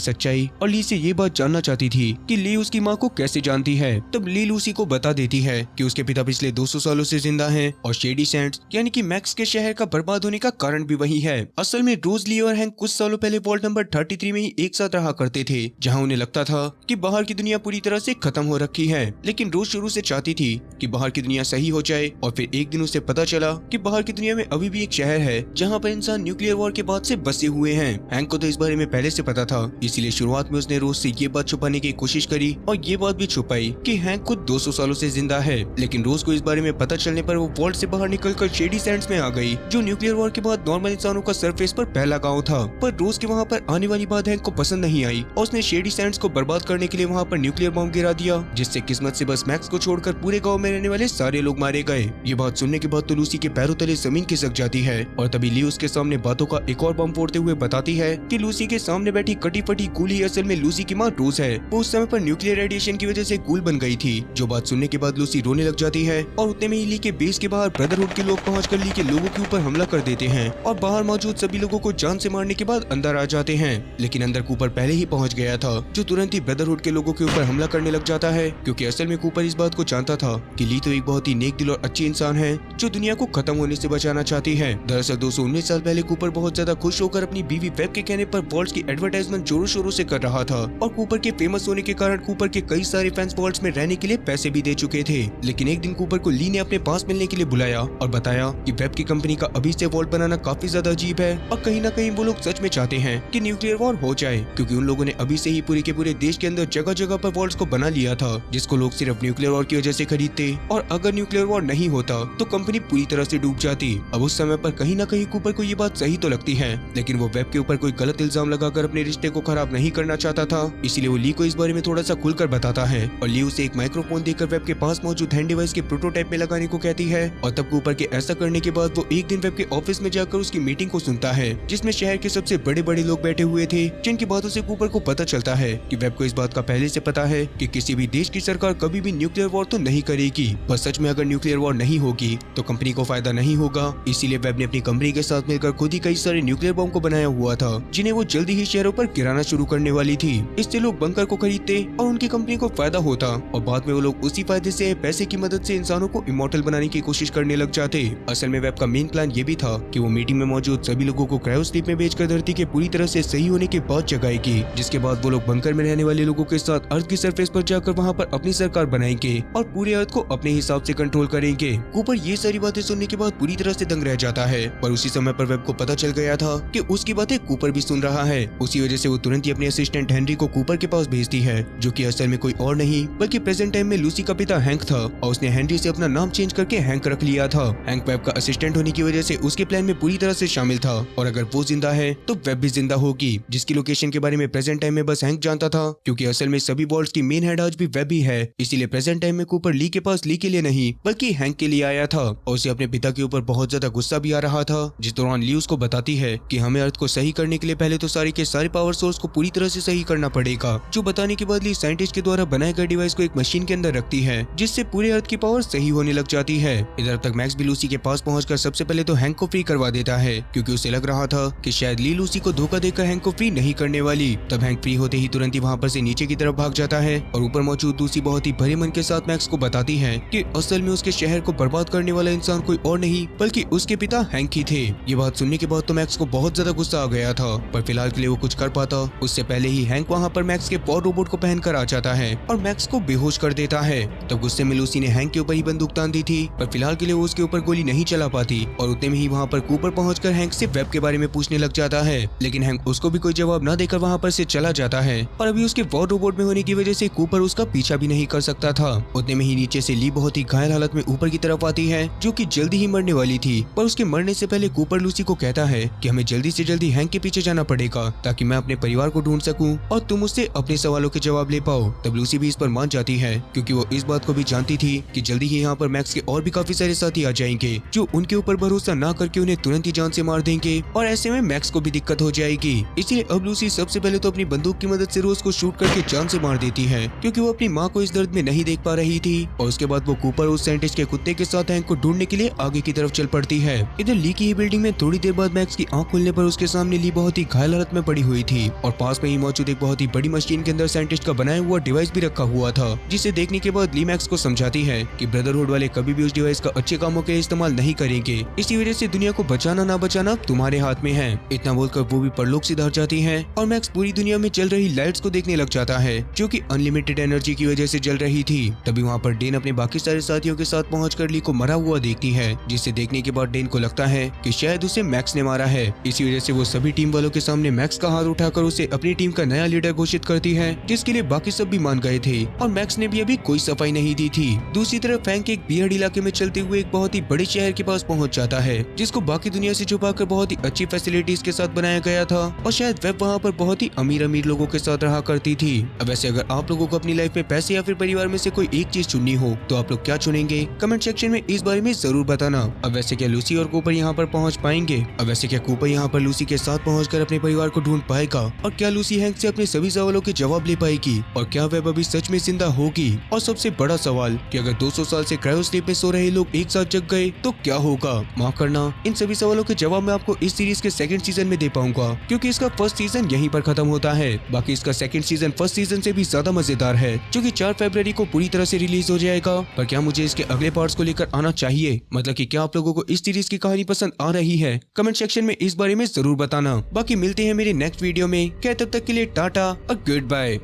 सच्चाई और ली से ये बात जानना चाहती थी कि ली उसकी माँ को कैसे जानती है। तब ली लूसी को बता देती है कि उसके पिता पिछले 200 सालों से जिंदा हैं और शेडी सैंड्स यानी कि मैक्स के शहर का बर्बाद होने का कारण भी वही है। असल में रोज ली और हैंक कुछ सालों पहले वॉल्ट नंबर 33 में ही एक साथ रहा करते थे, जहाँ उन्हें लगता था कि बाहर की दुनिया पूरी तरह से खत्म हो रखी है, लेकिन रोज शुरू से चाहती थी कि बाहर की दुनिया सही हो जाए। और फिर एक दिन उसे पता चला कि बाहर की दुनिया में अभी भी एक शहर है जहाँ पर इंसान न्यूक्लियर वॉर के बाद से बसे हुए हैं। हैंक को तो इस बारे में पहले से पता था, इसीलिए शुरुआत में उसने रोज से ये बात छुपाने की कोशिश करी और ये बात भी छुपाई कि हैंक खुद 200 सालों से जिंदा है। लेकिन रोज को इस बारे में पता चलने पर वो वॉल्ट से बाहर निकलकर शेडी सैंड्स में आ गई, जो न्यूक्लियर वॉर के बाद नॉर्मल इंसानों का सरफेस पर पहला गाँव था। पर रोज के वहाँ पर आने वाली बात हैंक को पसंद नहीं आई और उसने शेडी सैंड्स को बर्बाद करने के लिए वहाँ पर न्यूक्लियर बॉम्ब गिरा दिया, जिससे किस्मत से बस मैक्स को छोड़कर पूरे गाँव में रहने वाले सारे लोग मारे गए। ये बात सुनने के बाद तो लूसी के पैरों तले जमीन खिसक जाती है और तभी ली उसके सामने बातों का एक और बम फोड़ते हुए बताती है कि लूसी के सामने बैठी कटी फटी कूल ही असल में लूसी की माँ रोज है। वो उस समय पर न्यूक्लियर रेडिएशन की वजह से कूल बन गई थी। जो बात सुनने के बाद लूसी रोने लग जाती है और उतने में ही ली के बेस के बाहर ब्रदरहुड के लोग पहुंचकर ली के लोगों के ऊपर हमला कर देते हैं और बाहर मौजूद सभी लोगों को जान से मारने के बाद अंदर आ जाते हैं। लेकिन अंदर कूपर पहले ही पहुंच गया था, जो तुरंत ही ब्रदरहुड के लोगों के ऊपर हमला करने लग जाता है, क्योंकि असल में कूपर इस बात को जानता था कि ली तो एक बहुत ही नेक दिल और अच्छी इंसान है जो दुनिया को खत्म होने से बचाना चाहती है। दरअसल 219 साल पहले कूपर बहुत ज्यादा खुश होकर अपनी बीवी वेब के कहने पर वॉल्ट्स की एडवर्टाइजमेंट जोरों शोरों से कर रहा था और कूपर के फेमस होने के कारण कूपर के कई सारे फैंस वॉल्ट्स में रहने के लिए पैसे भी दे चुके थे। लेकिन एक दिन कूपर को ली ने अपने पास मिलने के लिए बुलाया और बताया कि वेब की कंपनी का अभी से वॉल्ट बनाना काफी ज्यादा अजीब है और कहीं न कहीं वो लोग सच में चाहते हैं कि न्यूक्लियर वॉर हो जाए, क्योंकि उन लोगों ने अभी से ही पूरे के पूरे देश के अंदर जगह जगह पर वॉल्ट्स को बना लिया था, जिसको लोग सिर्फ न्यूक्लियर वॉर की वजह से खरीदते और अगर न्यूक्लियर वॉर नहीं होता तो कंपनी पूरी तरह से डूब जाती। अब उस समय पर कहीं न कहीं कूपर को ये बात सही तो लगती है, लेकिन वो वेब के ऊपर कोई गलत इल्जाम लगाकर अपने रिश्ते को खराब नहीं करना चाहता था, इसीलिए वो ली को इस बारे में थोड़ा सा खुलकर बताता है और ली उसे एक माइक्रोफोन देकर वेब के पास मौजूद हैंड डिवाइस के प्रोटोटाइप में लगाने को कहती है। और तब कूपर के ऐसा करने के बाद वो एक दिन वेब के ऑफिस में जाकर उसकी मीटिंग को सुनता है, जिसमें शहर के सबसे बड़े बड़े लोग बैठे हुए थे, जिनकी बातों से कूपर को पता चलता है कि वेब को इस बात का पहले से पता है कि किसी भी देश की सरकार कभी भी न्यूक्लियर वॉर तो नहीं करेगी, बस सच में अगर न्यूक्लियर वॉर नहीं होगी तो कंपनी को फायदा नहीं होगा। इसीलिए वेब ने अपनी कंपनी के साथ मिलकर खुद ही कई सारे न्यूक्लियर बम को बनाया हुआ था, जिन्हें वो जल्दी ही शहरों पर गिराना शुरू करने वाली थी। इससे लोग बंकर को खरीदते और उनकी कंपनी को फायदा होता और बाद में वो लोग उसी फायदे से पैसे की मदद से इंसानों को इमॉर्टल बनाने की कोशिश करने लग जाते। असल में वेब का मेन प्लान ये भी था कि वो मीटिंग में मौजूद सभी लोगों को क्रायो स्लीप में भेजकर धरती के पूरी तरह से सही होने के बाद जगाएगी, जिसके बाद वो लोग बंकर में रहने वाले लोगों के साथ अर्थ की सरफेस पर जाकर वहाँ पर अपनी सरकार बनाएंगे और पूरे अर्थ को अपने हिसाब से कंट्रोल करेंगे। कूपर ये सारी बातें सुनने के बाद पूरी तरह से दंग रह जाता है, पर उसी समय पर वेब को पता चल गया था कि उसकी बातें कूपर भी सुन रहा है। उसी वजह से वो तुरंत ही अपने असिस्टेंट हेनरी को कूपर के पास भेजती है, जो कि असल में कोई और नहीं बल्कि प्रेजेंट टाइम में लूसी का पिता हैंक था और उसने हेनरी से अपना नाम चेंज करके हैंक रख लिया था। हैंक वेब का असिस्टेंट होने की वजह से उसके प्लान में पूरी तरह से शामिल था और अगर वो जिंदा है तो वेब भी जिंदा होगी, जिसकी लोकेशन के बारे में प्रेजेंट टाइम में बस हैंक जानता था, क्योंकि असल में सभी वॉल्ट्स की मेन हेड आज भी वेब ही है। इसीलिए प्रेजेंट टाइम में कूपर ली के पास ली के लिए नहीं बल्कि हैंक के लिए आया था और उसे अपने पिता के ऊपर बहुत ज्यादा गुस्सा भी आ रहा था। जिस दौरान ली उसको बताती है कि हमें अर्थ को सही करने के लिए पहले तो सारे के सारे पावर सोर्स को पूरी तरह से सही करना पड़ेगा, जो बताने के बाद ली साइंटिस्ट के द्वारा बनाए गए डिवाइस को एक मशीन के अंदर रखती है, जिससे पूरे अर्थ की पावर सही होने लग जाती है। इधर तक मैक्स भी लूसी के पास पहुंचकर सबसे पहले तो हैंक को फ्री करवा देता है, क्योंकि उसे लग रहा था कि शायद ली लूसी को धोखा देकर हैंक को फ्री नहीं करने वाली। तब हैंक फ्री होते ही तुरंत ही वहाँ पर से नीचे की तरफ भाग जाता है और ऊपर मौजूद लूसी बहुत ही भरे मन के साथ मैक्स को बताती है कि असल में उसके शहर को बर्बाद करने वाला इंसान कोई और नहीं बल्कि उसके पिता हैंक ही थे। ये बात सुनने के बाद तो मैक्स को बहुत ज्यादा गुस्सा आ गया था, पर फिलहाल के लिए वो कुछ कर पाता उससे पहले ही हैंक वहाँ पर मैक्स के पॉड रोबोट को पहनकर आ जाता है और मैक्स को बेहोश कर देता है। तब गुस्से में लूसी ने हैंक के ऊपर ही बंदूक तान दी थी, पर फिलहाल के लिए वो उसके ऊपर गोली नहीं चला पाती और उतने में ही वहाँ पर कूपर पहुंचकर हैंक से वेब के बारे में पूछने लग जाता है, लेकिन हैंक उसको भी कोई जवाब न देकर वहाँ पर से चला जाता है और अभी उसके वॉर रोबोट में होने की वजह से कूपर उसका पीछा भी नहीं कर सकता था। उतने में ही नीचे से ली बहुत ही घायल हालत में ऊपर की तरफ आती है, जो कि जल्दी ही मरने वाली थी, पर उसके मरने से पहले कूपर लूसी को कहता है कि हमें जल्दी से जल्दी हैंक के पीछे जाना पड़ेगा ताकि मैं अपने परिवार को ढूंढ सकूं और तुम उससे अपने सवालों के जवाब ले पाओ। तब लूसी भी इस पर मान जाती है, क्योंकि वो इस बात को भी जानती थी कि जल्दी ही यहाँ पर मैक्स के और भी काफी सारे साथी आ जाएंगे, जो उनके ऊपर भरोसा न करके उन्हें तुरंत ही जान से मार देंगे और ऐसे में मैक्स को भी दिक्कत हो जाएगी। इसलिए अब लूसी सबसे पहले तो अपनी बंदूक की मदद से रोज को शूट करके जान से मार देती है, क्योंकि वो अपनी माँ को इस दर्द में नहीं देख पा रही थी। और उसके बाद वो कूपर उस साइंटिस्ट के कुत्ते के साथ हैंक को ढूंढने के लिए आगे की तरफ चल पड़ती है। इधर ली की बिल्डिंग में थोड़ी देर बाद मैक्स की आंख खुलने पर उसके सामने ली बहुत ही घायल हालत में पड़ी हुई थी और पास में ही मौजूद एक बहुत ही बड़ी मशीन के अंदर साइंटिस्ट का बनाया हुआ डिवाइस भी रखा हुआ था, जिसे देखने के बाद ली मैक्स को समझाती है कि ब्रदरहुड वाले कभी भी उस डिवाइस का अच्छे कामों के लिए इस्तेमाल नहीं करेंगे, इसी वजह से दुनिया को बचाना ना बचाना तुम्हारे हाथ में है। इतना बोलकर वो भी परलोक से धर जाती है और मैक्स पूरी दुनिया में चल रही लाइट्स को देखने लग जाता है, जो कि अनलिमिटेड एनर्जी की वजह से जल रही थी। तभी वहाँ पर डेन अपने बाकी सारे साथियों के साथ पहुंचकर ली को मरा हुआ देखती है, जिसे देखने के बाद डेन को लगता है कि शायद उसे मैक्स ने मारा है। इसी वजह से वो सभी टीम वालों के सामने मैक्स का हाथ उठाकर उसे अपनी टीम का नया लीडर घोषित करती है, जिसके लिए बाकी सब भी मान गए थे और मैक्स ने भी अभी कोई सफाई नहीं दी थी। दूसरी तरफ हैंक एक बियर्ड इलाके में चलते हुए एक बहुत ही बड़े शहर के पास पहुंच जाता है, जिसको बाकी दुनिया से छुपाकर बहुत ही अच्छी फैसिलिटीज के साथ बनाया गया था और शायद वेब वहाँ पर बहुत ही अमीर अमीर लोगों के साथ रहा करती थी। अब वैसे अगर आप लोगों को अपनी लाइफ में पैसे या फिर परिवार में से कोई एक चीज चुननी हो तो आप लोग क्या चुनेंगे? कमेंट सेक्शन में इस बारे में जरूर बताना। अब वैसे क्या लूसी और कूपर यहाँ पर पहुँच पाएंगे? अब वैसे क्या कूपर यहाँ पर लूसी के साथ पहुँचकर अपने परिवार को ढूंढ पाएगा? और क्या लूसी हैंक से अपने सभी सवालों के जवाब ले पाएगी? और क्या वेब अभी सच में जिंदा होगी? और सबसे बड़ा सवाल कि अगर 200 साल से क्रायो स्लीप में सो रहे लोग एक साथ जग गए तो क्या होगा? माफ करना, इन सभी सवालों के जवाब मैं आपको इस सीरीज के सेकंड सीजन में दे पाऊंगा, क्योंकि इसका फर्स्ट सीजन यहीं पर खत्म होता है। बाकी इसका सेकंड सीजन फर्स्ट सीजन से भी ज्यादा मजेदार है, जो कि 4 फरवरी को पूरी तरह से रिलीज हो जाएगा। पर क्या मुझे इसके अगले पार्ट्स को लेकर आना चाहिए? मतलब कि क्या आप लोगों को इस सीरीज की कहानी पसंद आ रही है? कमेंट सेक्शन में इस बारे में जरूर बताना। बाकी मिलते हैं मेरे नेक्स्ट वीडियो में। क्या तब तक के लिए टाटा और गुड बाय।